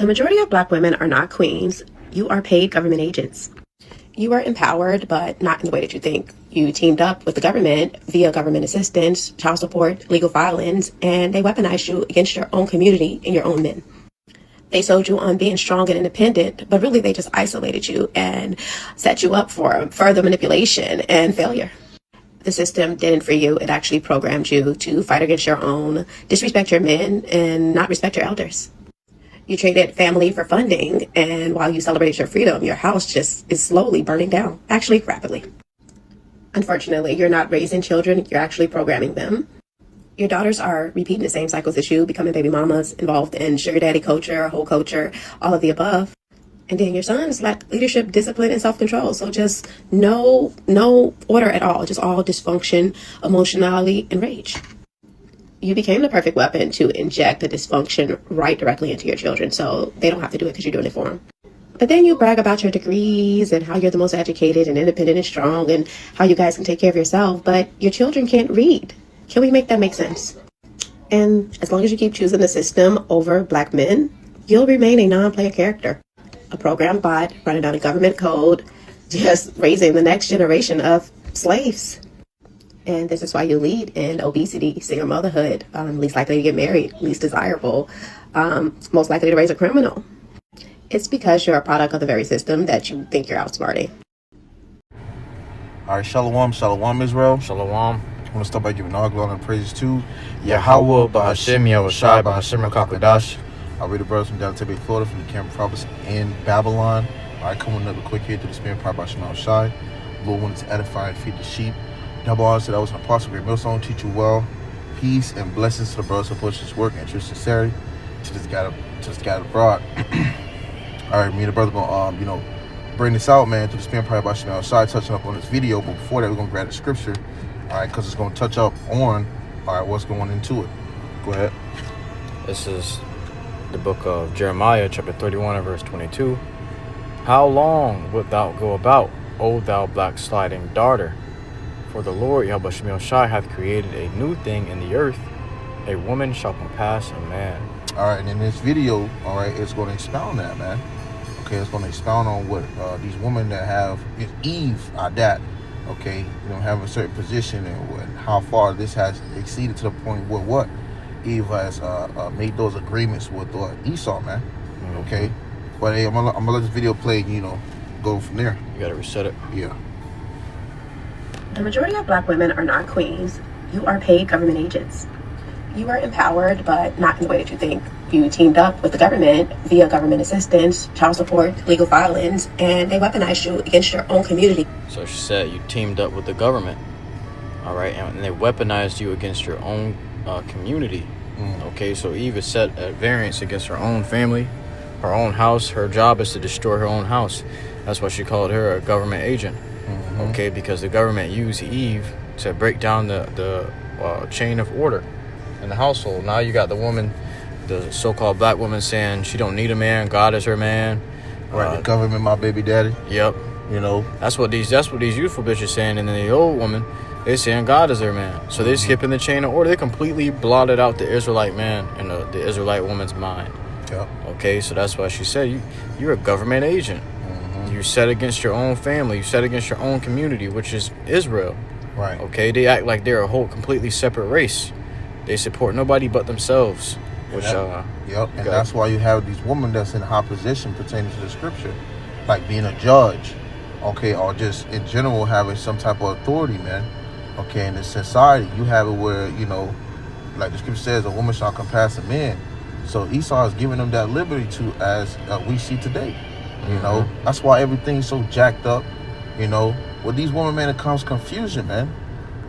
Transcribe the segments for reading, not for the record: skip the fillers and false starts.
The majority of Black women are not queens. You are paid government agents. You are empowered, but not in the way that you think. You teamed up with the government via government assistance, child support, legal filings, and they weaponized you against your own community and your own men. They sold you on being strong and independent, but really they just isolated you and set you up for further manipulation and failure. The system didn't free you. It actually programmed you to fight against your own, disrespect your men, and not respect your elders. You traded family for funding, and while you celebrated your freedom, your house just is slowly burning down, actually rapidly. Unfortunately, you're not raising children, you're actually programming them. Your daughters are repeating the same cycles as you, becoming baby mamas, involved in sugar daddy culture, whole culture, all of the above. And then your sons lack leadership, discipline, and self-control. So just no order at all, just all dysfunction, emotionality, and rage. You became the perfect weapon to inject the dysfunction right directly into your children, so they don't have to do it because you're doing it for them. But then you brag about your degrees and how you're the most educated and independent and strong and how you guys can take care of yourself, but your children can't read. Can we make that make sense? And as long as you keep choosing the system over Black men, you'll remain a non-player character, a program bot running down a government code, just raising the next generation of slaves. And this is why you lead in obesity, single motherhood, least likely to get married, least desirable, most likely to raise a criminal. It's because you're a product of the very system that you think you're outsmarting. All right, shalom, shalom, Israel. Shalom. I want to start by giving all glory and praise to YAHAWAH, BAHASHAM, YAHAWASHI, BAHASHAM, HAKODASH. I read the brothers from down Tampa Florida, from the Tampa province in Babylon. All right, coming up quick here to the Spirit powered by SHAMAIWAN. Lord wanted to edify and feed the sheep. Double honor said I was an apostle, great millstone, teach you well. Peace and blessings to the brothers who push this work and true sincerity to this guy abroad. All right, me and the brother gonna bring this out, man, to the Spirit powered by SHAMAIWAN, touching up on this video. But before that, we're gonna grab the scripture, all right, because it's gonna touch up on what's going into it. Go ahead. This is the book of Jeremiah, chapter 31 and verse 22. How long wilt thou go about, O thou backsliding daughter? For the Lord Yahweh Shai hath created a new thing in the earth. A woman shall compass a man. All right, and in this video, all right, it's going to expound that, man. Okay, it's going to expound on what these women that have Eve, that, okay, have a certain position and how far this has exceeded to the point where what Eve has made those agreements with Esau, man. Okay, but hey, I'm gonna let this video play. Go from there. You gotta reset it. Yeah. The majority of Black women are not queens. You are paid government agents. You are empowered, but not in the way that you think. You teamed up with the government via government assistance, child support, legal filings, and they weaponized you against your own community. So she said you teamed up with the government, all right, and they weaponized you against your own community. Okay, so Eve is set at variance against her own family, her own house. Her job is to destroy her own house. That's why she called her a government agent. Okay, because the government used Eve to break down the chain of order in the household. Now you got the woman, the so-called Black woman, saying she don't need a man, God is her man. Right, the government, my baby daddy. Yep. That's what these youthful bitches saying, and then the old woman, they saying God is their man. So they're skipping the chain of order. They completely blotted out the Israelite man and the Israelite woman's mind. Yep. Okay, so that's why she said you're a government agent. You set against your own family. You set against your own community, which is Israel. Right. Okay, they act like they're a whole completely separate race. They support nobody but themselves. Which yep. And that's why you have these women that's in high position pertaining to the scripture, like being a judge, okay, or just in general having some type of authority, man. Okay, in this society, you have it where like the scripture says, a woman shall compass a man. So Esau is giving them that liberty to, as we see today. That's why everything's so jacked up. With these women, man, it comes confusion, man.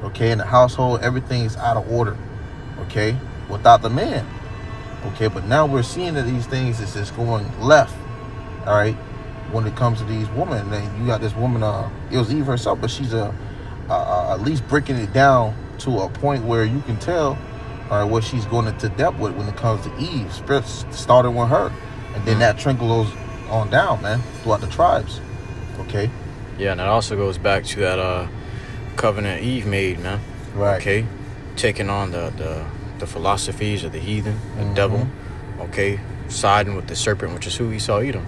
Okay, in the household, everything is out of order. Okay, without the man. Okay, but now we're seeing that these things is just going left. All right, when it comes to these women, then you got this woman. It was Eve herself, but she's at least breaking it down to a point where you can tell, all right, what she's going into depth with when it comes to Eve. Starting with her, and then that trickles on down, man, throughout the tribes. Okay. Yeah, and it also goes back to that covenant Eve made, man. Right. Okay, taking on the philosophies of the heathen, the devil. Okay, siding with the serpent, which is who Esau, Edom.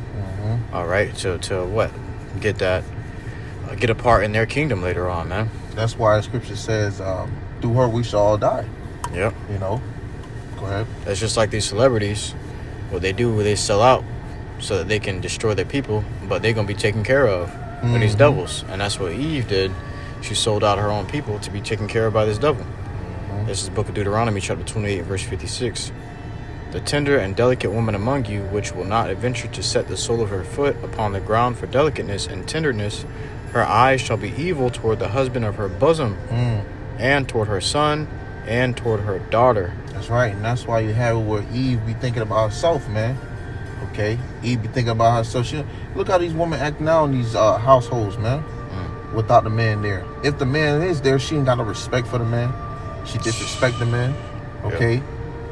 All right, to what? Get that, get a part in their kingdom later on, man. That's why the scripture says, through her we shall all die. Yep. You know? Go ahead. It's just like these celebrities. What they do, they sell out so that they can destroy their people, but they're going to be taken care of by these devils. And that's what Eve did. She sold out her own people to be taken care of by this devil. This is the book of Deuteronomy, chapter 28, verse 56. The tender and delicate woman among you, which will not adventure to set the sole of her foot upon the ground for delicateness and tenderness, her eyes shall be evil toward the husband of her bosom, and toward her son, and toward her daughter. That's right, and that's why you have it where Eve be thinking about herself, man. Okay? Eve be thinking about herself. Look how these women act now in these households, man, without the man there. If the man is there, she ain't got no respect for the man. She disrespect the man, okay? Yep.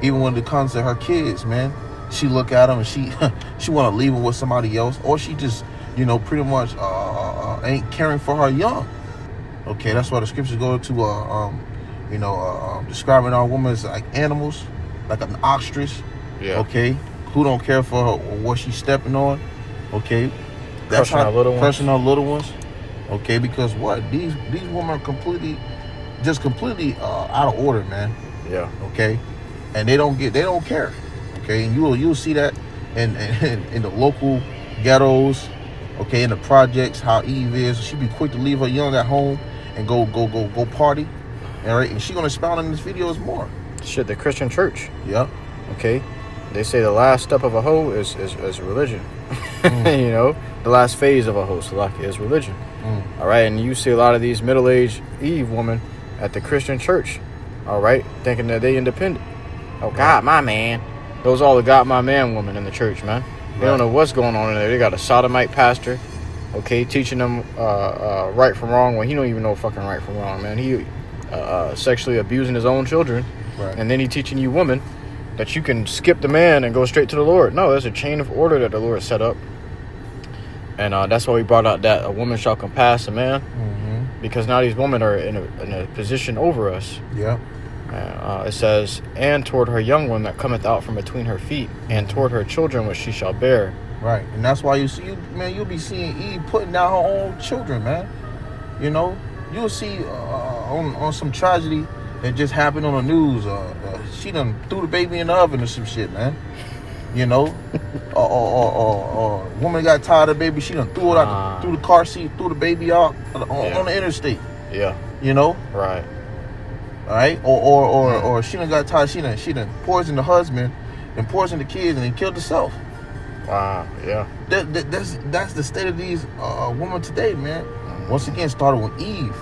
Even when it comes to her kids, man, she look at them and she want to leave them with somebody else, or she just, you know, pretty much ain't caring for her young. Okay, that's why the scriptures go to, describing our women as like animals, like an ostrich. Yeah. Okay, who don't care for her, what she's stepping on. Okay, that's crushing our little ones. Okay, because what these women are completely out of order, man. Yeah. Okay, and they don't care. Okay, and you'll see that in the local ghettos. Okay, in the projects, how Eve is. She be quick to leave her young at home and go party. All right, and she gonna expound on this videos more. Shit, the Christian church. Yep. Okay, they say the last step of a hoe is religion. You know, the last phase of a hoe, is religion. All right, and you see a lot of these middle-aged Eve women at the Christian church. All right, thinking that they independent. Oh God, my man. Those all the God, my man women in the church, man. They don't know what's going on in there. They got a sodomite pastor, okay, teaching them right from wrong when he don't even know fucking right from wrong, man. He sexually abusing his own children, and then he teaching you women that you can skip the man and go straight to the Lord. No, there's a chain of order that the Lord set up, and that's why we brought out that a woman shall compass a man, because now these women are in a position over us. Yeah. It says, and toward her young one that cometh out from between her feet, and toward her children which she shall bear. Right, and that's why you'll be seeing Eve putting down her own children, man. You know, you'll see on some tragedy that just happened on the news. She done threw the baby in the oven or some shit, man. You know, or woman got tired of the baby. She done threw it out, threw the car seat, threw the baby out on the interstate. Yeah, you know, right. All right, or she done got tired. She done poisoned the husband, and poisoned the kids, and then killed herself. Wow, yeah. That's the state of these women today, man. Once again, started with Eve.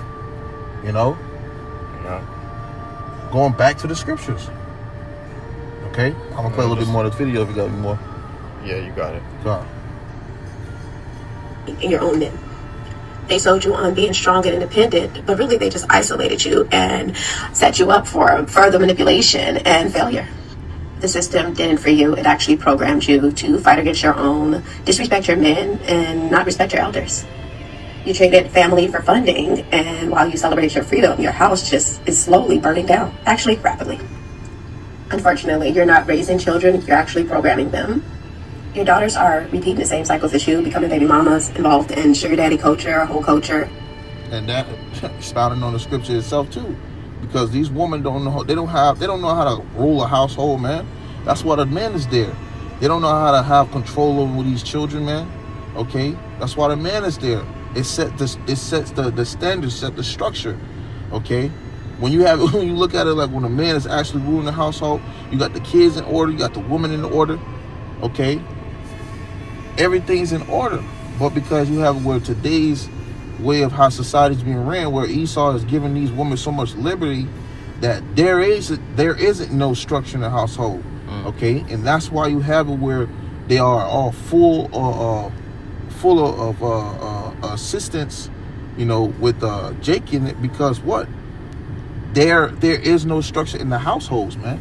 You know. Yeah. Going back to the scriptures. Okay, I'm gonna play a little bit more of this video if you got any more. Yeah, you got it. Go on. In your own men. They sold you on being strong and independent, but really they just isolated you and set you up for further manipulation and failure. The system didn't for you. It actually programmed you to fight against your own, disrespect your men, and not respect your elders. You traded family for funding, and while you celebrate your freedom, your house just is slowly burning down, actually rapidly. Unfortunately, you're not raising children, you're actually programming them. Your daughters are repeating the same cycles as you, becoming baby mamas, involved in sugar daddy culture, whole culture. And that spouting on the scripture itself too, because these women don't know how to rule a household, man. That's why the man is there. They don't know how to have control over these children, man. Okay, that's why the man is there. It sets the standards, set the structure. Okay, when you look at it like when a man is actually ruling the household, you got the kids in order, you got the woman in order. Okay, everything's in order, but because you have where today's way of how society's being ran, where Esau is giving these women so much liberty that there isn't no structure in the household. Okay, and that's why you have it where they are all full of assistance, you know, with Jake in it, because what there is no structure in the households, man.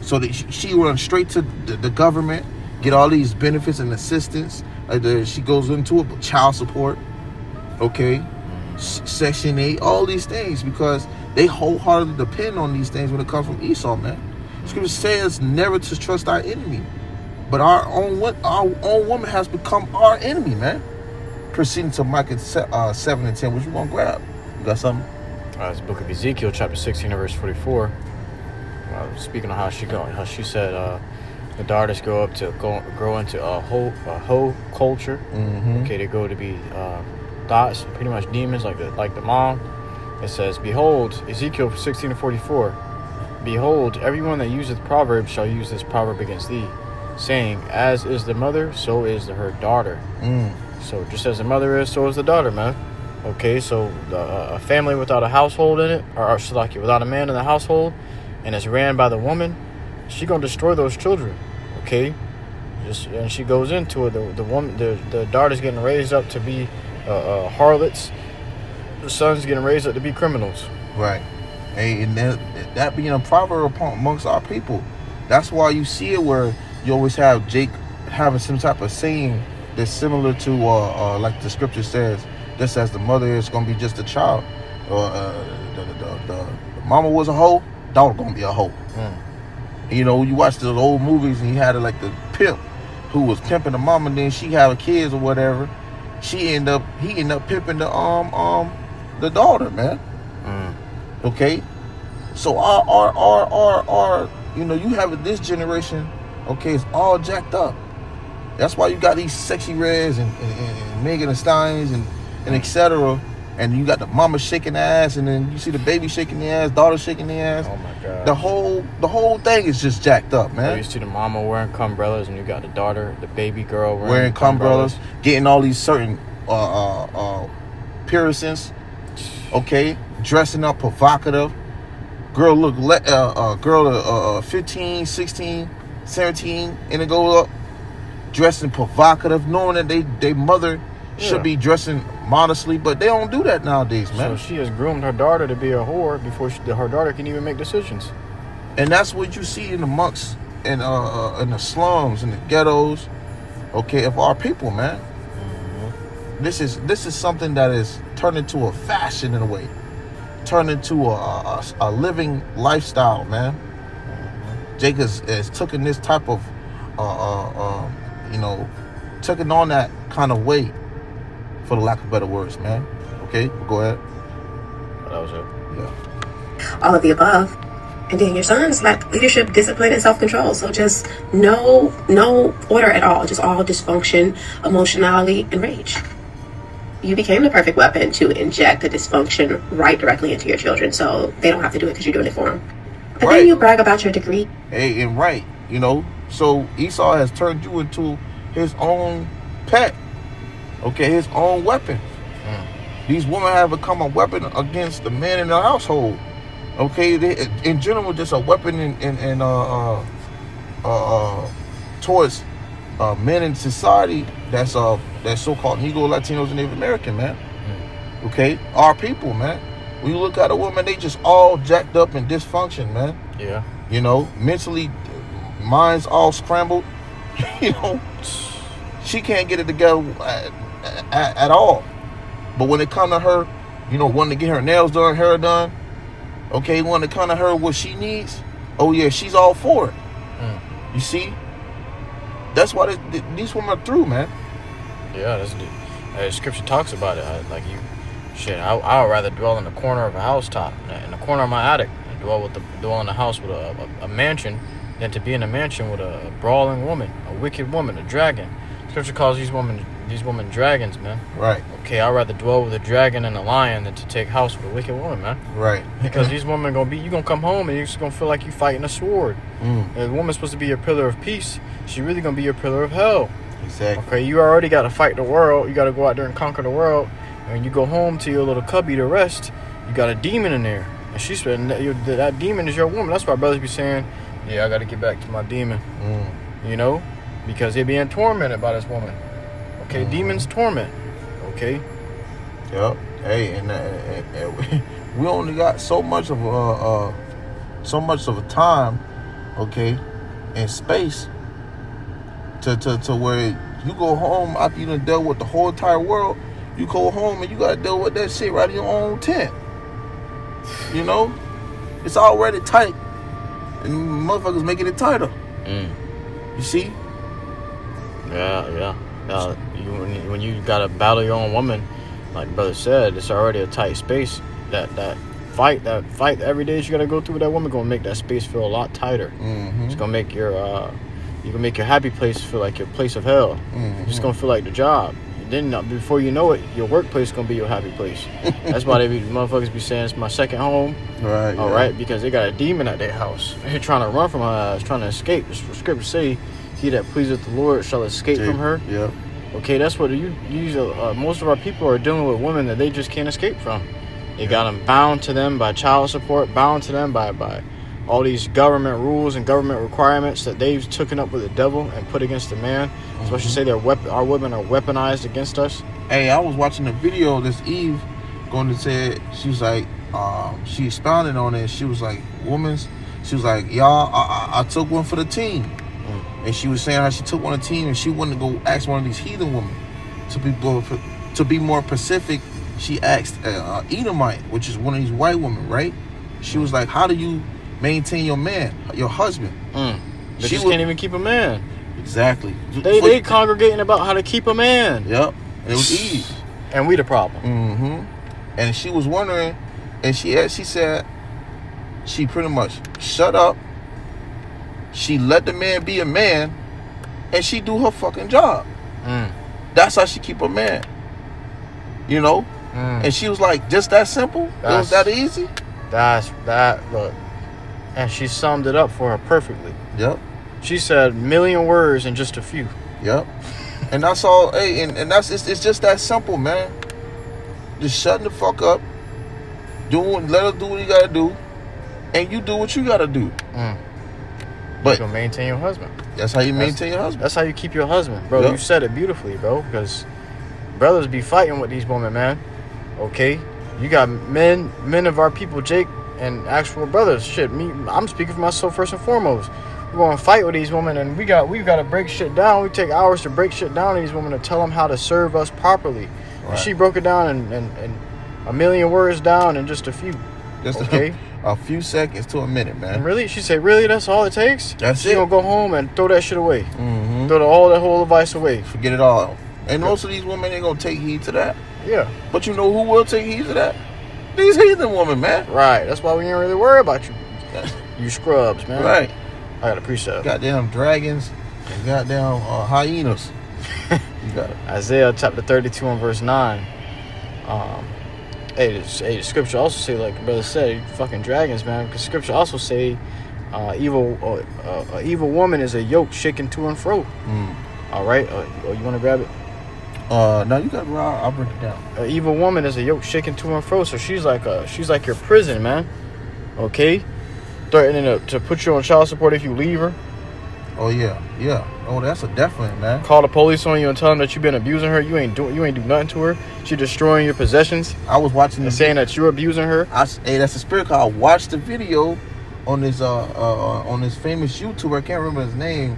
So that she runs straight to the government, get all these benefits and assistance. She goes into it, child support, okay, Section 8, all these things, because they wholeheartedly depend on these things when it comes from Esau, man. Scripture says never to trust our enemy. But our own woman has become our enemy, man. Proceeding to Micah 7 and 10, which you gonna grab? You got something? It's the book of Ezekiel, chapter 16, verse 44. Speaking of how she said the daughters grow into a whole culture. Mm-hmm. Okay, they grow to be thoughts, pretty much demons, like the mom. It says, "Behold," Ezekiel 16 and 44. "Behold, everyone that useth proverbs shall use this proverb against thee, saying, As is the mother, so is her daughter." So just as the mother is, so is the daughter, man. Okay, so a family without a household in it, or without a man in the household, and it's ran by the woman, she gonna destroy those children. Okay, and she goes into it. The woman, the daughter's getting raised up to be harlots. The son's getting raised up to be criminals. Right. Hey, and that being a proverb amongst our people. That's why you see it where you always have Jake having some type of saying that's similar to like the scripture says, just as the mother is gonna be just a child, the mama was a hoe, daughter gonna be a hoe. You know, you watch the old movies and you had like the pimp who was pimping the mama, and then she had kids or whatever. He ended up pimping the daughter, man. Okay, so our you know, you have this generation, okay, it's all jacked up. That's why you got these sexy reds and Megan Thee Steins and etc. And you got the mama shaking the ass, and then you see the baby shaking the ass, daughter shaking the ass. Oh my god. The whole thing is just jacked up, man. You see the mama wearing cumbrellas, and you got the daughter, the baby girl wearing cumbrellas, getting all these certain piercings, okay, dressing up provocative. Girl look 15, 16, 17, and it goes up dressing provocative, knowing that they mother should be dressing modestly, but they don't do that nowadays, man. So she has groomed her daughter to be a whore before her daughter can even make decisions. And that's what you see in the monks and in the slums and the ghettos, okay, of our people, man. This is something that is turned into a fashion in a way, turned into a living lifestyle, man. Jake has taken this type of you know, taking on that kind of way, for the lack of better words, man. Okay, go ahead. That was it. Yeah. All of the above. And then your sons lack leadership, discipline, and self-control. So just no order at all. Just all dysfunction, emotionality, and rage. You became the perfect weapon to inject the dysfunction right directly into your children, so they don't have to do it because you're doing it for them. But then you brag about your degree. Hey, and right, you know, so Esau has turned you into his own pet, okay, his own weapon. These women have become a weapon against the men in the household, okay. They, in general, just a weapon in towards men in society that's so-called Negro, Latinos, and Native American, man. Okay, our people, man. When you look at a woman, they just all jacked up and dysfunction, man. Yeah. You know, mentally, minds all scrambled. You know, she can't get it together at all. But when it come to her, you know, wanting to get her nails done, hair done, okay, when it come to her what she needs, oh yeah, she's all for it. You see, that's why these women are through, man. Yeah, the scripture talks about it. I would rather dwell in the corner of a housetop, in the corner of my attic, and dwell in a house with a mansion, than to be in a mansion with a brawling woman, a wicked woman, a dragon. Scripture calls these women dragons, man. Right. Okay, I'd rather dwell with a dragon and a lion than to take house with a wicked woman, man. Right. Because these women you gonna come home and you're just gonna feel like you fighting a sword. And the woman's supposed to be your pillar of peace. She really gonna be your pillar of hell. Exactly. Okay, you already got to fight the world. You got to go out there and conquer the world. And when you go home to your little cubby to rest, you got a demon in there. And she's that demon is your woman. That's why brothers be saying, yeah, I got to get back to my demon. You know, because they're being tormented by this woman. Okay, demons torment. Okay. Yep. Hey, and we only got so much of a time, okay, and space to where you go home after you done dealt with the whole entire world. You go home and you gotta deal with that shit right in your own tent. You know, it's already tight, and motherfuckers making it tighter. You see, Yeah. When you gotta battle your own woman, like brother said, it's already a tight space. That fight every day that you gotta go through with that woman gonna make that space feel a lot tighter. It's gonna make your happy place feel like your place of hell. It's just gonna feel like the job. Then before you know it, your workplace is gonna be your happy place. That's why motherfuckers be saying it's my second home. Right. All right, because they got a demon at their house. They're trying to run from her ass, trying to escape. The scriptures say, "He that pleaseth the Lord shall escape from her." Yep. Okay, that's what most of our people are dealing with women that they just can't escape from. They got them bound to them by child support, bound to them by all these government rules and government requirements that they've taken up with the devil and put against the man. So I should say our women are weaponized against us. Hey, I was watching a video this Eve going to say, she was like, she expounded on it. She was like, she was like, y'all, I took one for the team. And she was saying how she took one of the team and she wanted to go ask one of these heathen women to be more specific. She asked Edomite, which is one of these white women, right? She was like, how do you maintain your man, your husband? They just can't even keep a man. Exactly. They congregating about how to keep a man. Yep. And it was Eve. And we the problem. And she was wondering, and she said, she pretty much shut up. She let the man be a man, and she do her fucking job. That's how she keep a man. You know? And she was like, just that simple? It was that easy? Look. And she summed it up for her perfectly. Yep. She said 1,000,000 words in just a few. Yep. And that's all. Hey, and that's it's just that simple, man. Just shutting the fuck up, let her do what you gotta do, and you do what you gotta do. But you're gonna maintain your husband. That's how you maintain your husband. That's how you keep your husband, bro. You said it beautifully, bro. Because brothers be fighting with these women, man. Okay, you got men of our people, Jake, and actual brothers. Shit, I'm speaking for myself first and foremost. We're going to fight with these women, and we got to break shit down. We take hours to break shit down to these women to tell them how to serve us properly. Right. And she broke it down and 1,000,000 words down in just a few. Just okay, a few seconds to a minute, man. And really, she said, really, that's all it takes. That's it. She gonna go home and throw that shit away. Throw that whole advice away. Forget it all. And most of these women ain't gonna take heed to that. Yeah. But you know who will take heed to that? These heathen women, man. Right. That's why we ain't really worry about you. You scrubs, man. Right. I got a precept. Goddamn dragons and goddamn hyenas. You got it. Isaiah chapter 32 and verse 9. The scripture also say, like brother said, fucking dragons, man. Because scripture also say, evil woman is a yoke shaken to and fro. All right. You want to grab it? No, you got it. I'll break it down. An evil woman is a yoke shaken to and fro. So she's like your prison, man. Okay. Threatening to put you on child support if you leave her. Oh yeah. Oh, that's a definite, man. Call the police on you and tell them that you've been abusing her. You ain't do nothing to her. She destroying your possessions. I was watching and saying that you're abusing her. Hey, that's the spirit call. I watched the video on this famous YouTuber. I can't remember his name.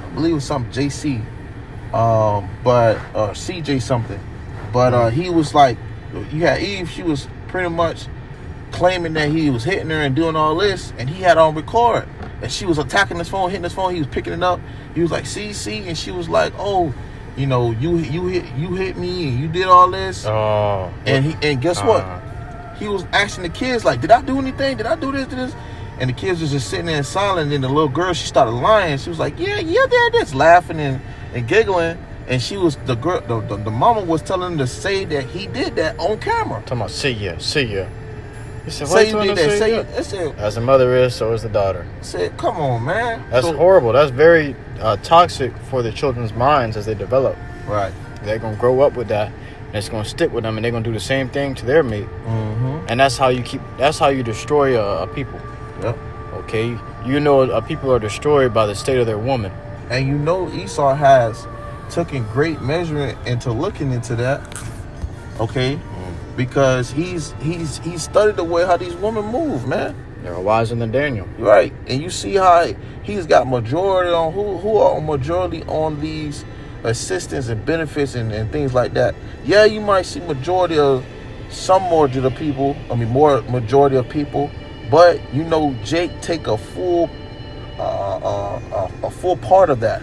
I believe it was something JC, but CJ something. But he was like, you had Eve. She was pretty much claiming that he was hitting her and doing all this, and he had on record. And she was attacking his phone, hitting his phone. He was picking it up. He was like, see, and she was like, oh, you know, you hit me, and you did all this. Oh. And guess what? He was asking the kids, like, did I do anything? Did I do this? And the kids was just sitting there silent. And then the little girl, she started lying. She was like, yeah, they're just laughing and giggling. And she was the mama was telling him to say that he did that on camera. Talking about see ya. He said, say you did that. Say as a mother is, so is the daughter. I said, come on, man. That's horrible. That's very toxic for the children's minds as they develop. Right. They're gonna grow up with that, and it's gonna stick with them, and they're gonna do the same thing to their mate. And that's how you destroy a people. Yep. Okay. You know, a people are destroyed by the state of their woman. And you know, Esau has taken great measure into looking into that. Okay. Because he's studied the way how these women move, man. They're wiser than Daniel. Right. And you see how he's got majority on who are majority on these assistance and benefits and things like that. Yeah, you might see majority of majority of people, but you know Jake take a full part of that.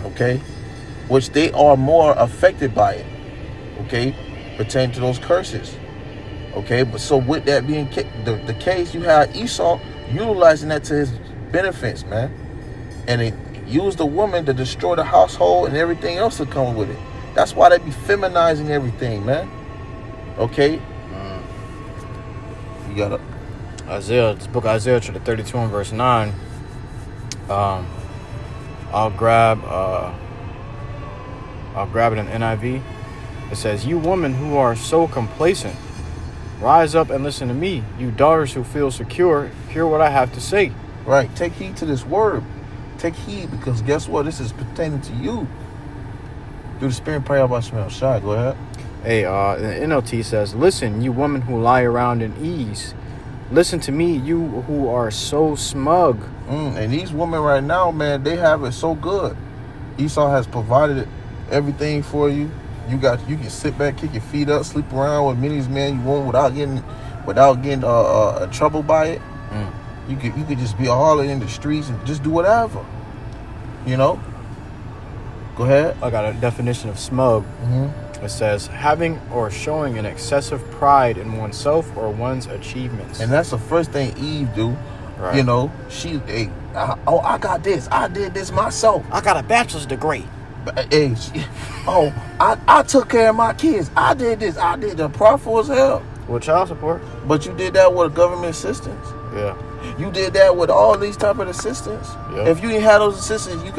Okay. which they are more affected by it, okay, pertaining to those curses, okay. But so with that being the case, you have Esau utilizing that to his benefits, man, and it used the woman to destroy the household and everything else that comes with it. That's why they be feminizing everything, man. Okay. You got Isaiah, this book of Isaiah chapter 32 and verse 9. I'll grab it in NIV. It says, "You women who are so complacent, rise up and listen to me. You daughters who feel secure, hear what I have to say." right. Take heed to this word. Take heed, because guess what? This is pertaining to you. Do the spirit prayer about SHAMAIWAN. Go ahead. Hey, the NLT says, "Listen, you women who lie around in ease. Listen to me, you who are so smug." And these women right now, man, they have it so good. Esau has provided everything for you. You can sit back, kick your feet up, sleep around with many men you want without getting trouble by it. You could just be all in the streets and just do whatever. You know. Go ahead. I got a definition of smug. It says, having or showing an excessive pride in oneself or one's achievements. And that's the first thing Eve do. Right. You know, I got this. I did this myself. I got a bachelor's degree. Hey, I took care of my kids. I did this. I did the profitable as hell. With child support. But you did that with government assistance. Yeah. You did that with all these type of assistance. Yep. If you didn't have those assistants, you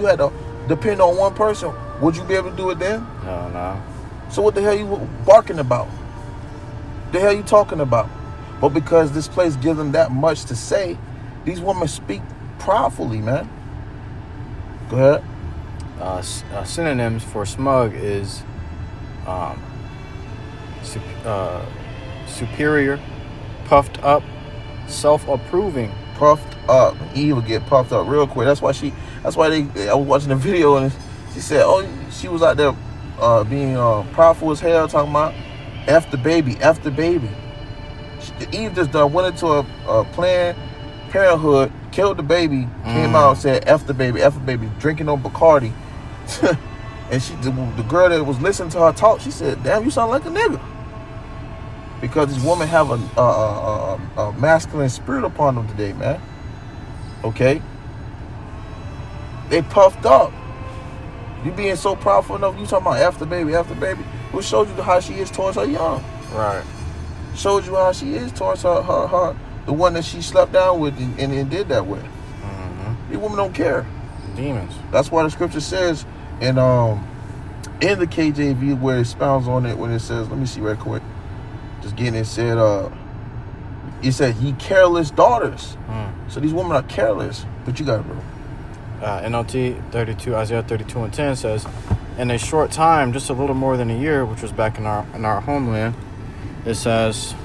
had to depend on one person. Would you be able to do it then? No. So what the hell you barking about? The hell you talking about? But because this place gives them that much to say, these women speak proudly, man. Go ahead. Synonyms for smug is superior, puffed up, self-approving. Puffed up. Eve would get puffed up real quick. I was watching the video and she said, oh, she was out there being proudful as hell, talking about F the baby. Eve just went into a Planned Parenthood, killed the baby, came out and said F the baby, drinking on Bacardi. And the girl that was listening to her talk, she said, damn, you sound like a nigga. Because these women have a masculine spirit upon them today, man. Okay? They puffed up. You being so proudful enough, you talking about after baby. Who showed you how she is towards her young? Right. Showed you how she is towards her the one that she slept down with and did that with. These women don't care. Demons. That's why the scripture says in the KJV where it expounds on it, when it says, let me see right quick. Just getting it said, ye careless daughters. So these women are careless. But you got it, bro. NLT 32, Isaiah 32 and 10 says, in a short time, just a little more than a year, which was back in our homeland, it says,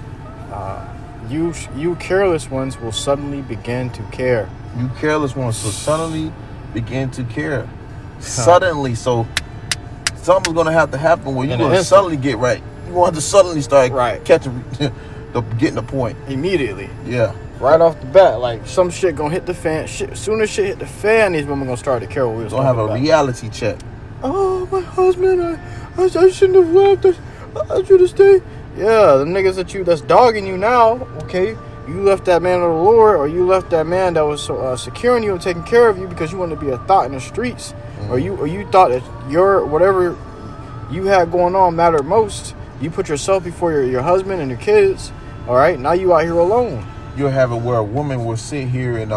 you careless ones will suddenly begin to care. You careless ones will suddenly begin to care. Suddenly, so something's gonna have to happen where you're gonna suddenly get right. You want to suddenly start catching getting the point immediately. Yeah. Right off the bat, like some shit gonna hit the fan. Soon as shit hit the fan, these women gonna start to care what we was gonna have a reality check. Oh, my husband, I shouldn't have left. I should have stayed. Yeah, the niggas that's dogging you now. Okay, you left that man of the Lord, or you left that man that was securing you and taking care of you because you wanted to be a thought in the streets, or you thought that your whatever you had going on mattered most. You put yourself before your husband and your kids. All right, now you out here alone. You'll have it where a woman will sit here and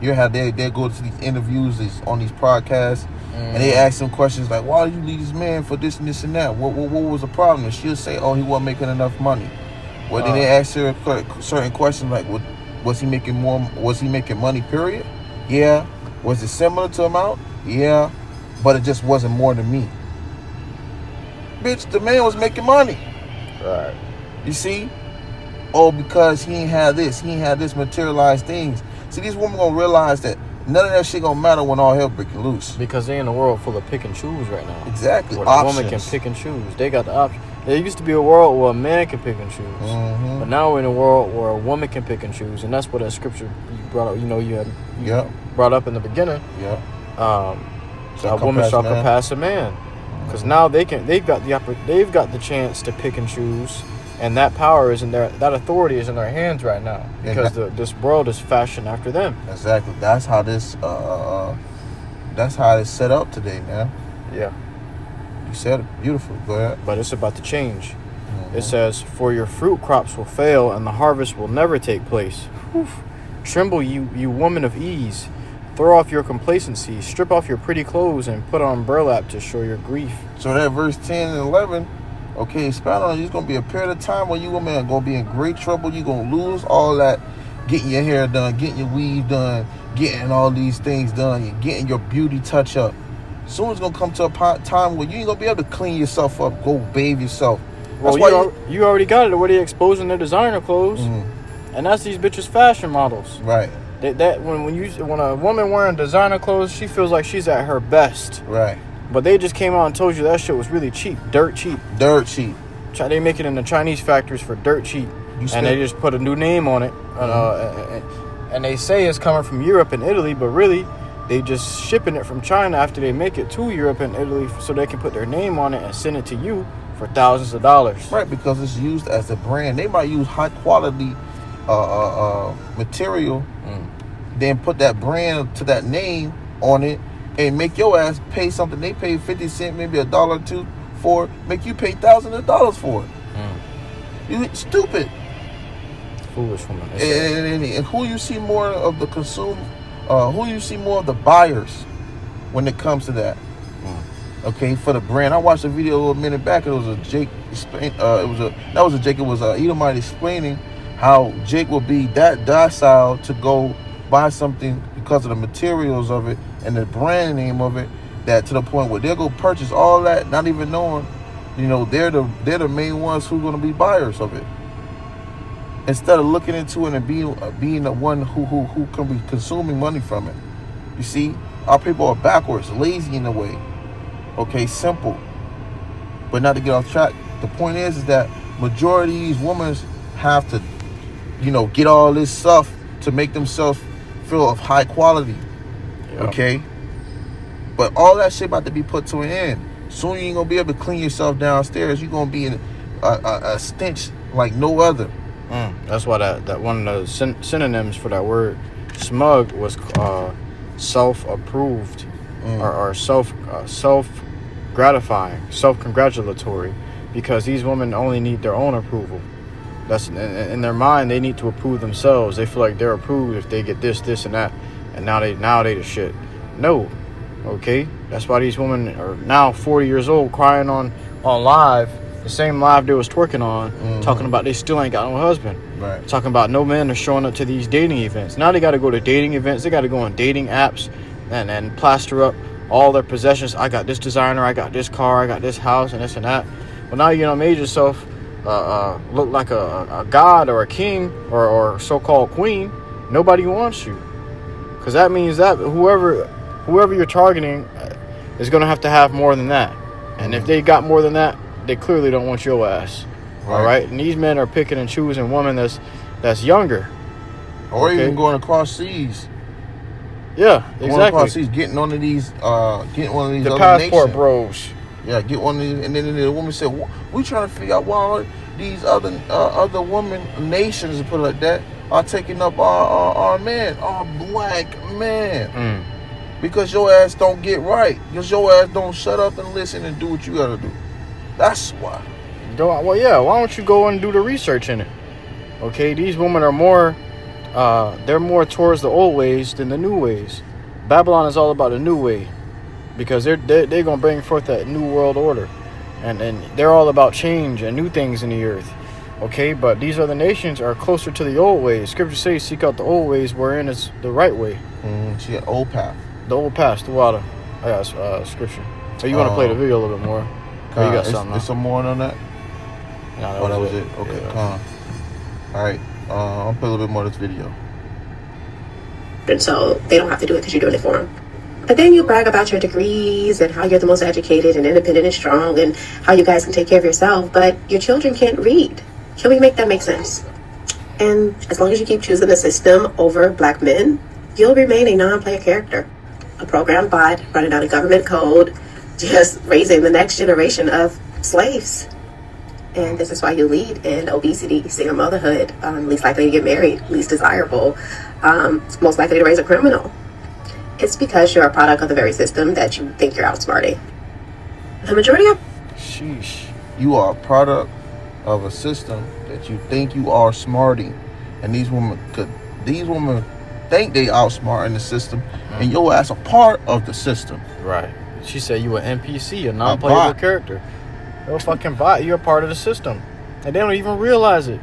you'll have they go to these interviews on these podcasts and they ask them questions like, why did you leave this man for this and this and that? What was the problem? And she'll say, oh, he wasn't making enough money. Well, then they ask her certain questions like, was he making money, period? Yeah. Was it similar to amount? Yeah. But it just wasn't more than me. Bitch, the man was making money. Right. You see? Oh, because he ain't had this materialized things. See, these women gonna realize that none of that shit gonna matter when all hell breaking loose. Because they in a world full of pick and choose right now. Exactly. Where the woman can pick and choose. They got the option. There used to be a world where a man can pick and choose. But now we're in a world where a woman can pick and choose. And that's what that scripture you brought up, you brought up in the beginning. Yeah. a woman shall compass a man. Because now they've got the chance to pick and choose, and that power is in their, that authority is in their hands right now, because this world is fashioned after them. Exactly. That's how this that's how it's set up today, man. Yeah. You said it beautiful. Go ahead. But it's about to change. It says, "For your fruit crops will fail, and the harvest will never take place. Whew. Tremble, you woman of ease. Throw off your complacency. Strip off your pretty clothes and put on burlap to show your grief." So that verse 10 and 11, okay, expound on it. It's going to be a period of time where you, man, going to be in great trouble. You're going to lose all that, getting your hair done, getting your weave done, getting all these things done, and getting your beauty touch up. Soon it's going to come to a time where you ain't going to be able to clean yourself up, go bathe yourself. Well, you already got it. Where they exposing their designer clothes, and that's these bitches' fashion models. Right. When a woman wearing designer clothes, she feels like she's at her best. Right. But they just came out and told you that shit was really cheap, dirt cheap. Dirt cheap. They make it in the Chinese factories for dirt cheap, and they just put a new name on it. And they say it's coming from Europe and Italy, but really, they just shipping it from China after they make it to Europe and Italy, so they can put their name on it and send it to you for thousands of dollars. Right, because it's used as a brand. They might use high quality material, then put that brand to that name on it, and make your ass pay something they pay 50 cents, maybe $1 or $2 for, make you pay thousands of dollars for it. You stupid. Foolish woman. And who you see more of the who you see more of the buyers when it comes to that? Okay, for the brand. I watched a video a minute back. It was a Jake. It was a Edomite explaining how Jake will be that docile to go buy something because of the materials of it and the brand name of it, that to the point where they'll go purchase all that, not even knowing, they're the main ones who are going to be buyers of it. Instead of looking into it and being the one who can be consuming money from it. You see, our people are backwards, lazy in a way. Okay, simple. But not to get off track, the point is that majority of these women have to, get all this stuff to make themselves feel of high quality. Yep. Okay? But all that shit about to be put to an end. Soon you ain't gonna be able to clean yourself downstairs. You're gonna be in a stench like no other. That's why that one of the synonyms for that word smug was self-approved or self-gratifying, self-congratulatory, because these women only need their own approval. That's in their mind. They need to approve themselves. They feel like they're approved if they get this, and that, and now they the shit. No, okay. That's why these women are now 40 years old, crying on live, the same live they was twerking on, talking about they still ain't got no husband. Right. Talking about no men are showing up to these dating events. Now they got to go to dating events. They got to go on dating apps and plaster up all their possessions. I got this designer. I got this car. I got this house and this and that. Well, now you made yourself look like a god or a king or so-called queen. Nobody wants you, because that means that whoever you're targeting is going to have more than that. And if they got more than that, they clearly don't want your ass. Right. All right. And these men are picking and choosing women that's younger, or even going across seas. Yeah, exactly. Going across seas, getting one of these the other passport nations. bros. Yeah, get one of these, and then the woman said, "We trying to figure out why these other women nations, to put it like that, are taking up our man, our black man, because your ass don't get right, because your ass don't shut up and listen and do what you gotta do. That's why." Well, yeah. Why don't you go and do the research in it? Okay, these women are more, they're more towards the old ways than the new ways. Babylon is all about the new way, because they're gonna bring forth that new world order, and they're all about change and new things in the earth. Okay, but these other nations are closer to the old ways. Scripture says, "Seek out the old ways, wherein is the right way." See, an old path. The old path, the water. I got scripture. So you want to play the video a little bit more? Oh, you got something? There's some more on that. No, that was it. Okay, yeah. All right, I'll play a little bit more of this video. And so they don't have to do it because you're doing it for them. But then you brag about your degrees and how you're the most educated and independent and strong and how you guys can take care of yourself, but your children can't read. Can we make that make sense? And as long as you keep choosing the system over black men, you'll remain a non-player character. a program bot running out of government code, just raising the next generation of slaves. And this is why you lead in obesity, single motherhood, least likely to get married, least desirable, most likely to raise a criminal. It's because you're a product of the very system that you think you're outsmarting. The majority of... Sheesh. You are a product of a system that you think you are smarting. And these women think they outsmarting the system, and your ass a part of the system. Right. She said you an NPC, a non-playable character. You're a fucking bot. You're a part of the system, and they don't even realize it.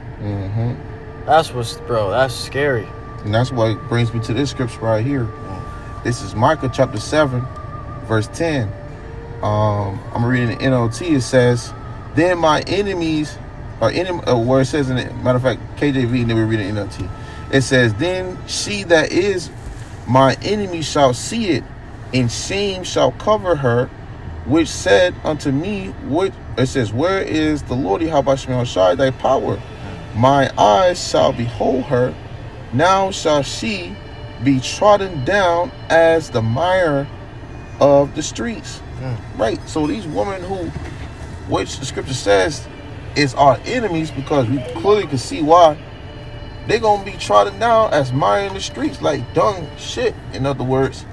That's that's scary. And that's what brings me to this scripture right here. This is Micah chapter 7, verse 10. I'm reading the NLT. It says, then my enemies, where it says, matter of fact, KJV, and then we're reading NLT. It says, then she that is my enemy shall see it, and shame shall cover her, which said unto me, it says, where is the Lord YAHAWASHI thy power? My eyes shall behold her. Now shall she be trodden down as the mire of the streets. Right. So these women which the scripture says is our enemies, because we clearly can see why, they're going to be trodden down as mire in the streets, like dung shit, in other words.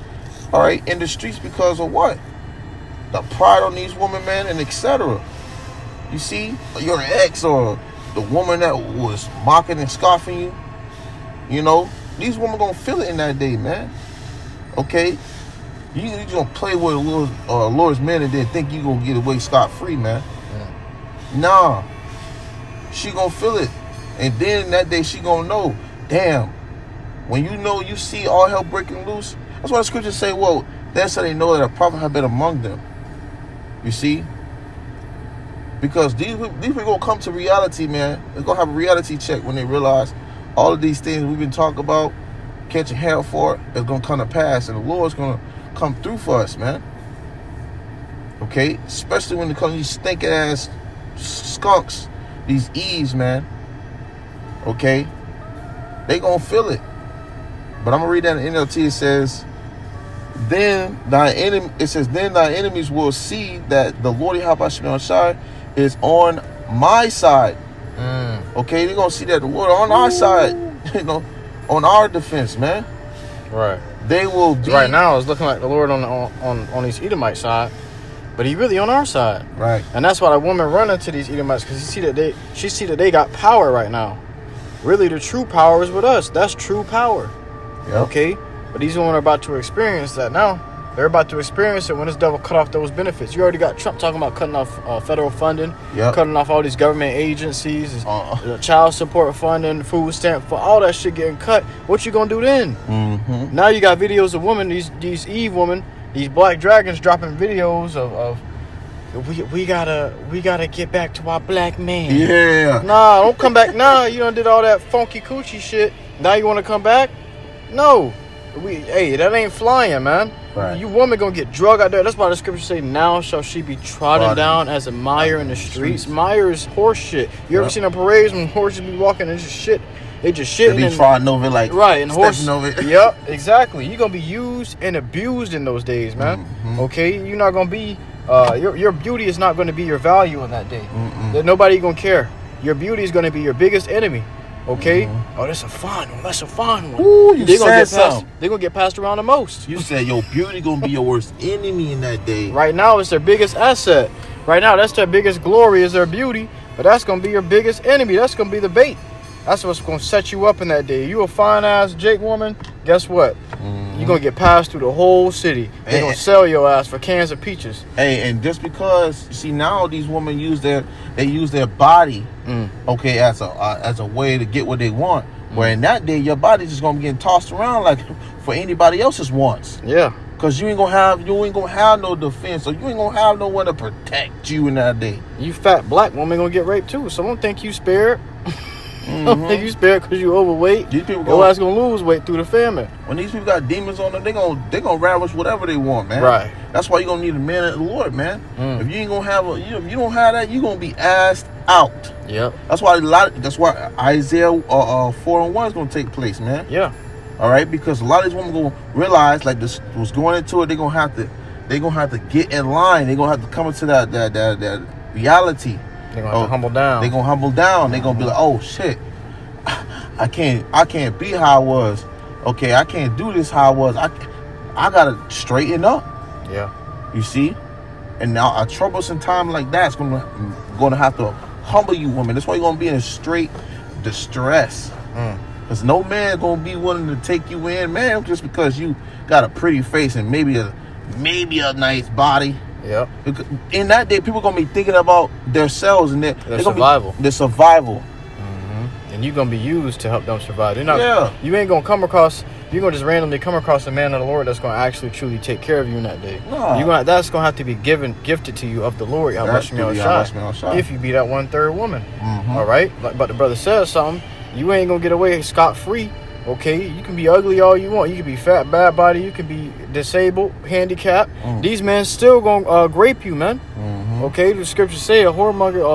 All right, in the streets, because of what? The pride on these women, man, and etc. You see, your ex or the woman that was mocking and scoffing you, you know, these women gonna feel it in that day, man. Okay, you just gonna play with Lord's men and then think you gonna get away scot-free, man. Nah, she gonna feel it, and then that day she gonna know. Damn, when you see all hell breaking loose. That's why the scriptures say, well, that's how they know that a prophet have been among them. You see? Because these people gonna come to reality, man. They're gonna have a reality check when they realize all of these things we've been talking about, catching hell for, is gonna come to pass, and the Lord's gonna come through for us, man. Okay? Especially when it comes to these stinking ass skunks, these Eves, man. Okay? They gonna feel it. But I'm gonna read that in NLT. It says, then thy enemies will see that the Lord YAHAWASHI is on my side. Okay, they're gonna see that the Lord on our side, you know, on our defense, man. Right. They will be. Right now it's looking like the Lord on these Edomite side, but he really on our side. Right. And that's why the woman running to these Edomites, because she see that they got power right now. Really, the true power is with us. That's true power. Yep. Okay. But these women are about to experience that now. They're about to experience it when this devil cut off those benefits. You already got Trump talking about cutting off federal funding, cutting off all these government agencies, child support funding, food stamp, for all that shit getting cut. What you gonna do then? Now you got videos of women, these Eve women, these black dragons dropping videos of we gotta get back to our black man. Yeah. Nah, don't come back. Nah, you done did all that funky coochie shit. Now you want to come back? No. Hey, that ain't flying, man. Right. You woman gonna get drug out there. That's why the scripture say, now shall she be trodden down as a mire in the streets. Mire is horse shit. You ever seen a parade when horses be walking and just shit? They just shitting. They be trodden over like and horse over it. Yep, exactly. You're gonna be used and abused in those days, man. Okay, you're not gonna be your beauty is not gonna be your value in that day. Nobody gonna care. Your beauty is gonna be your biggest enemy. Okay? Oh, that's a fun one. That's a fun one. Ooh, you said something. They're going to get passed around the most. You said your beauty going to be your worst enemy in that day. Right now, it's their biggest asset. Right now, that's their biggest glory is their beauty. But that's going to be your biggest enemy. That's going to be the bait. That's what's going to set you up in that day. You a fine-ass Jake woman, guess what? You're going to get passed through the whole city. They're going to sell your ass for cans of peaches. Hey, and just because, see, now these women use their body, okay, as a way to get what they want. Where in that day, your body's just going to be getting tossed around like for anybody else's wants. Yeah. Because you ain't gonna have no defense, or you ain't gonna have no one to protect you in that day. You fat black woman gonna get raped too, so don't think you spared. Don't think you spared because you overweight. These people your ass gonna lose weight through the famine. When these people got demons on them, they gonna ravish whatever they want, man. Right. That's why you gonna need a man of the Lord, man. If you ain't gonna have if you don't have that, you gonna be asked out. Yep. That's why Isaiah 4:1 is gonna take place, man. Yeah. All right, because a lot of these women gonna realize like this was going into it. They're gonna have to get in line. They're gonna have to come into that reality. They're gonna have to humble down. They're gonna humble down. They're gonna be like, oh shit, I can't be how I was. Okay, I can't do this how I was. I gotta straighten up. Yeah. You see, and now a troublesome time like that's gonna have to humble you, woman. That's why you're gonna be in straight distress. Because no man gonna be willing to take you in, man, just because you got a pretty face and maybe a nice body. Yep. In that day, people gonna be thinking about themselves and their survival. Their survival. And you're gonna be used to help them survive. They're not. Yeah. You ain't gonna come across. You're gonna just randomly come across a man of the Lord that's gonna actually truly take care of you in that day. No. That's gonna have to be gifted to you of the Lord. YAHAWASHI, if you be that 1/3 woman. All right. But the brother says something. You ain't gonna get away scot free. Okay, you can be ugly all you want. You can be fat, bad body. You can be disabled, handicapped. These men still gonna grape you, man. Okay, the scriptures say a whoremonger,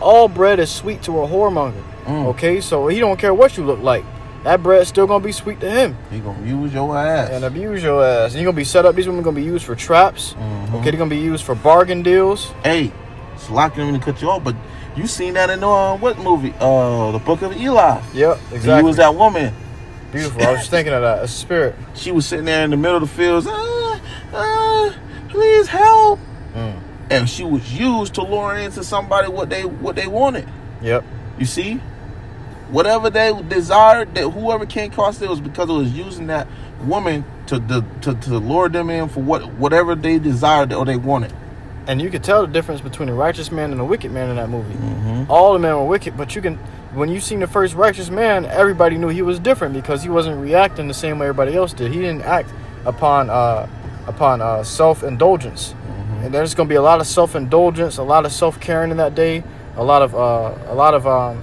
all bread is sweet to a whoremonger. Okay, so he don't care what you look like. That bread's still gonna be sweet to him. He gonna use your ass and abuse your ass. And you're gonna be set up. These women gonna be used for traps. Okay, they're gonna be used for bargain deals. Hey, it's locking them to cut you off, but you seen that in what movie? The Book of Eli. Yep, exactly. And you was that woman. Beautiful. I was just thinking of that. It's a spirit. She was sitting there in the middle of the fields. Please help. And she was used to lure into somebody what they wanted. Yep. You see, whatever they desired, that whoever came across it was because it was using that woman to lure them in for whatever they desired or they wanted. And you could tell the difference between a righteous man and a wicked man in that movie. All the men were wicked, but when you seen the first righteous man, everybody knew he was different because he wasn't reacting the same way everybody else did. He didn't act upon self-indulgence. And there's going to be a lot of self-indulgence, a lot of self-caring in that day, a lot of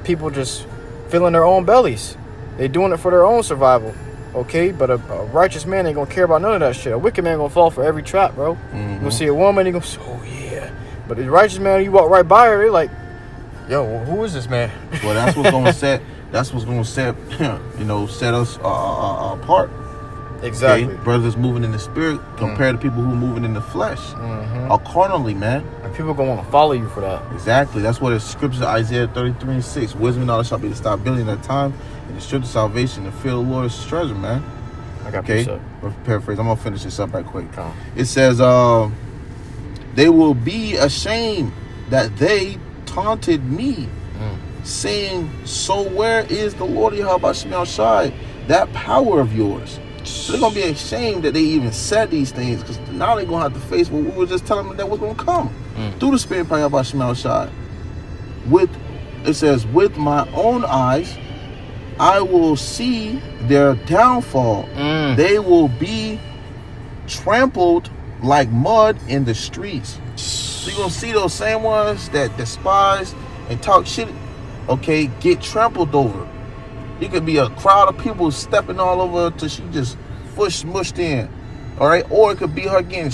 people just filling their own bellies. They doing it for their own survival. Okay, but a righteous man ain't gonna care about none of that shit. A wicked man gonna fall for every trap, bro. You gonna see a woman, he gonna say, oh yeah. But the righteous man, you walk right by her, they like, yo, who is this man? Well, that's what's gonna set. That's what's gonna set. Set us apart. Exactly. Okay? Brothers moving in the spirit compared to people who are moving in the flesh. Accordingly, man. And people gonna want to follow you for that. Exactly. That's what the scripture Isaiah 33:6. Wisdom and knowledge shall be the stability in that time, and the strength of salvation, and fear of the Lord is his treasure, man. I got okay. Paraphrase. I'm gonna finish this up right quick. It says, they will be ashamed that they taunted me, saying, so where is the Lord YAHAWASHI, that power of yours? So they're going to be ashamed that they even said these things, because now they're going to have to face what we were just telling them that was going to come through the spirit of YAHAWASHI. It says, with my own eyes, I will see their downfall. They will be trampled like mud in the streets. So you're going to see those same ones that despise and talk shit, okay, get trampled over. It could be a crowd of people stepping all over till she just smushed in. All right, or it could be her getting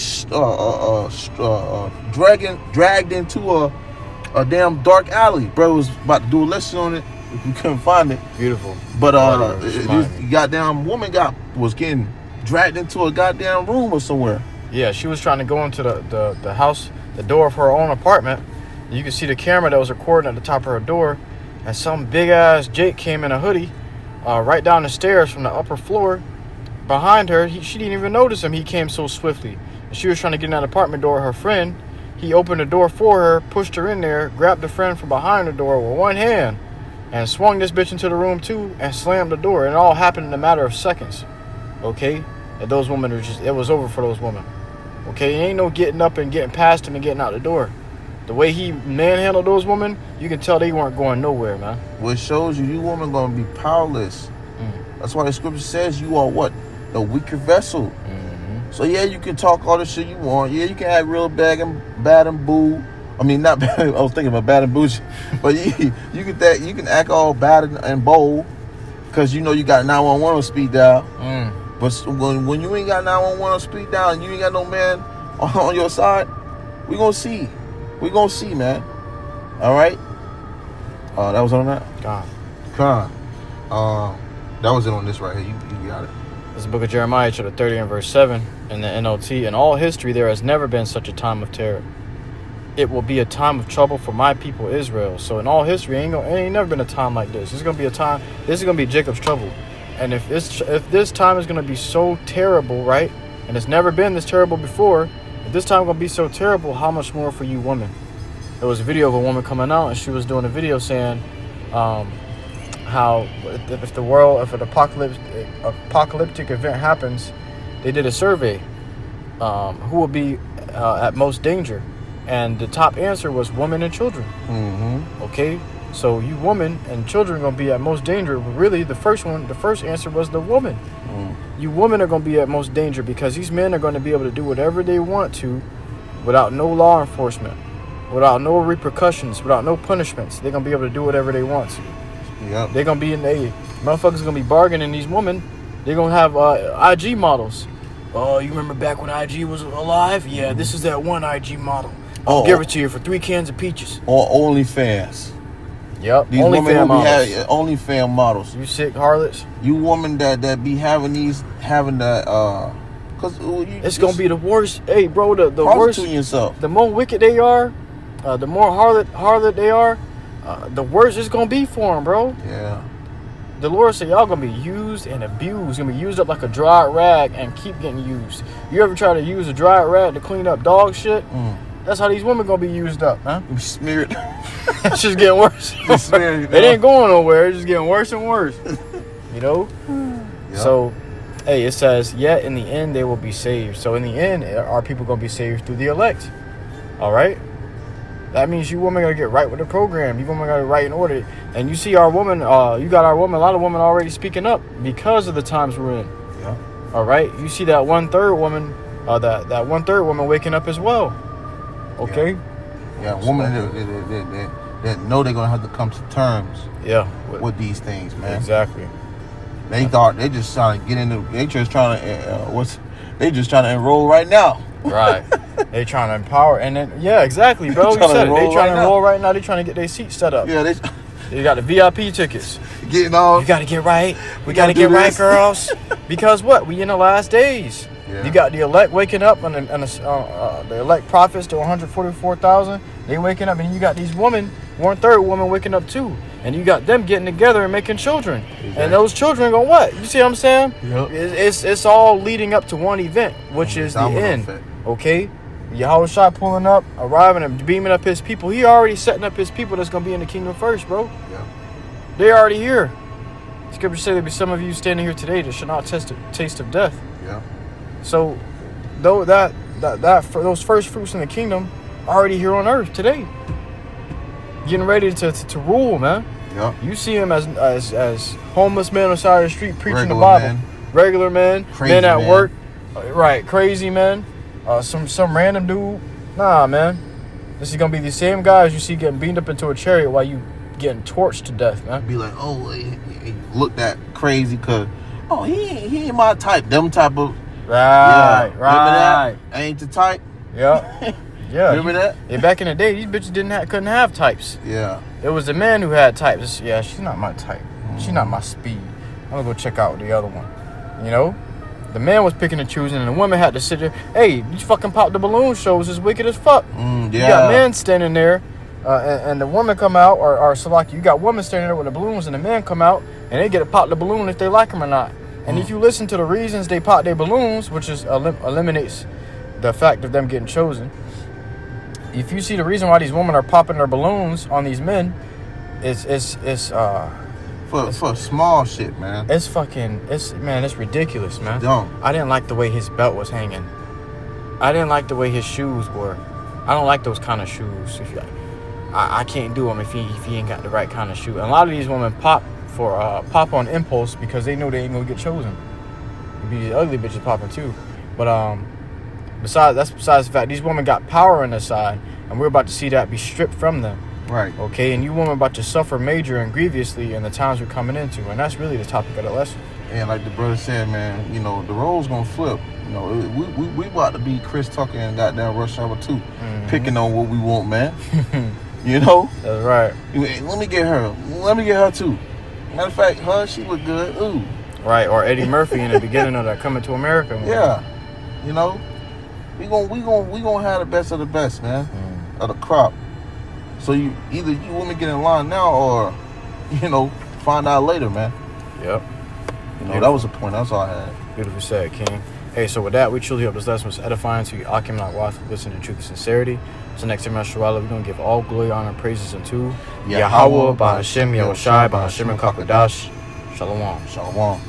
dragged into a damn dark alley. Bro was about to do a lesson on it. We couldn't find it. Beautiful. But this goddamn woman was getting dragged into a goddamn room or somewhere. Yeah, she was trying to go into the house, the door of her own apartment. You can see the camera that was recording at the top of her door. And some big ass Jake came in a hoodie right down the stairs from the upper floor behind her. She didn't even notice him. He came so swiftly. And she was trying to get in that apartment door. Her friend, he opened the door for her, pushed her in there, grabbed the friend from behind the door with one hand, and swung this bitch into the room too and slammed the door. And it all happened in a matter of seconds. Okay? And those women it was over for those women. Okay? It ain't no getting up and getting past him and getting out the door. The way he manhandled those women, you can tell they weren't going nowhere, man. Well, it shows you women going to be powerless. That's why the scripture says you are what? The weaker vessel. So, yeah, you can talk all the shit you want. Yeah, you can act real bad and boo. I mean, not bad. I was thinking about bad and bougie. But you can act all bad and bold because you know you got 911 on speed dial. But when you ain't got 911 on speed dial and you ain't got no man on your side, we going to see. We're going to see, man. All right? That was on that? God. That was it on this right here. You got it. This is the book of Jeremiah, chapter 30 and verse 7 in the NLT. In all history, there has never been such a time of terror. It will be a time of trouble for my people Israel. So in all history, ain't never been a time like this. This is gonna be a time. This is gonna be Jacob's trouble. And if this time is gonna be so terrible, right? And it's never been this terrible before. If this time gonna be so terrible, how much more for you women? There was a video of a woman coming out, and she was doing a video saying how if an apocalyptic event happens, they did a survey. Who will be at most danger? And the top answer was women and children. Okay, so you women and children are gonna be at most danger. But really, the first answer was the woman. You women are gonna be at most danger because these men are gonna be able to do whatever they want to, without no law enforcement, without no repercussions, without no punishments. They're gonna be able to do whatever they want to. Yep. They're gonna be motherfuckers gonna be bargaining these women. They're gonna have IG models. Oh, you remember back when IG was alive? Yeah, this is that one IG model. I'll give it to you for 3 cans of peaches. Or OnlyFans. Yep. These women will be OnlyFans models. You sick harlots. You women that be having that cause it's gonna be the worst. Hey, bro, the worst. Yourself. The more wicked they are, the more harlot they are, the worse it's gonna be for them, bro. Yeah. The Lord said y'all gonna be used and abused, gonna be used up like a dry rag and keep getting used. You ever try to use a dry rag to clean up dog shit? That's how these women gonna be used up, huh? Smeared. It's just getting worse. It ain't going nowhere. It's just getting worse and worse. You know? Yep. So, hey, it says, yet in the end they will be saved. So in the end, are people gonna be saved through the elect? All right? That means you women gotta get right with the program. You women gotta right in order. And you see our woman, you got our woman, a lot of women already speaking up because of the times we're in. Yeah. All right? You see that 1/3 woman, that 1/3 woman waking up as well. Okay? Yeah, women that know they're gonna have to come to terms with these things, man. Exactly. They thought they just trying to get into. They just trying to they just trying to enroll right now. Right. They trying to empower, and then exactly, bro. You said it. They trying to enroll right now. They trying to get their seats set up. Yeah, they got the VIP tickets. Getting all. You got to get right. We got to get right, girls. Because what? We in the last days. Yeah. You got the elect waking up, and the elect prophets to 144,000. They waking up, and you got these women, 1/3 women waking up too, and you got them getting together and making children. Exactly. And those children go what? You see what I'm saying? Yep. It's all leading up to one event, which is the end. Effect. Okay, YAHAWASHI pulling up, arriving and beaming up his people. He already setting up his people that's gonna be in the kingdom first, bro. Yeah. They already here. Scripture say there be some of you standing here today that should not taste of death. Yeah. So, though for those first fruits in the kingdom are already here on earth today, getting ready to rule, man. Yeah. You see him as homeless men on the side of the street preaching regular the Bible, man. Regular men, crazy men at man. work, right? Crazy men, some random dude. Nah, man. This is gonna be the same guys you see getting beamed up into a chariot while you getting torched to death, man. Be like, oh, he look that crazy, cause he ain't my type. Them type of. Right. Remember that? Ain't the type. Yeah. Yeah. Remember that? Yeah, back in the day, these bitches couldn't have types. Yeah. It was the men who had types. Yeah, she's not my type. She's not my speed. I'm gonna go check out the other one. You know? The man was picking and choosing, and the woman had to sit there. Hey, these fucking pop the balloon shows is wicked as fuck. Yeah. You got men standing there, and the woman come out, or Salaki, you got women standing there with the balloons, and the men come out, and they get to pop the balloon if they like them or not. And if you listen to the reasons they pop their balloons, which is eliminates the fact of them getting chosen. If you see the reason why these women are popping their balloons on these men, it's for small shit, man. It's ridiculous, man. Dumb. I didn't like the way his belt was hanging. I didn't like the way his shoes were. I don't like those kind of shoes. I can't do them if he ain't got the right kind of shoe. And a lot of these women pop on impulse because they know they ain't gonna get chosen. It'd be the ugly bitches popping too. But besides the fact these women got power on their side, and we're about to see that be stripped from them. Right. Okay, and you women about to suffer major and grievously in the times we're coming into, and that's really the topic of the lesson. And like the brother said, man, you know, the roles gonna flip. You know, we about to be Chris Tucker and goddamn Rush Hour 2, picking on what we want, man. You know? That's right. Let me get her. Let me get her too. Matter of fact, her, she look good. Ooh. Right, or Eddie Murphy in the beginning of that Coming to America movie. Yeah. You know, we gonna have the best of the best, man, of the crop. So you women get in line now, or find out later, man. Yep. That was the point. That's all I had. Beautifully said, King. Hey, so with that, we truly hope this lesson was edifying to you. Akim Nakwaf, listen to truth and sincerity. So next time, Mashallah, we're going to give all glory, honor, and praises unto Yahawah, BAHASHAM, YAHAWASHI, BAHASHAM, and Kakadash. Shalom. Shalom.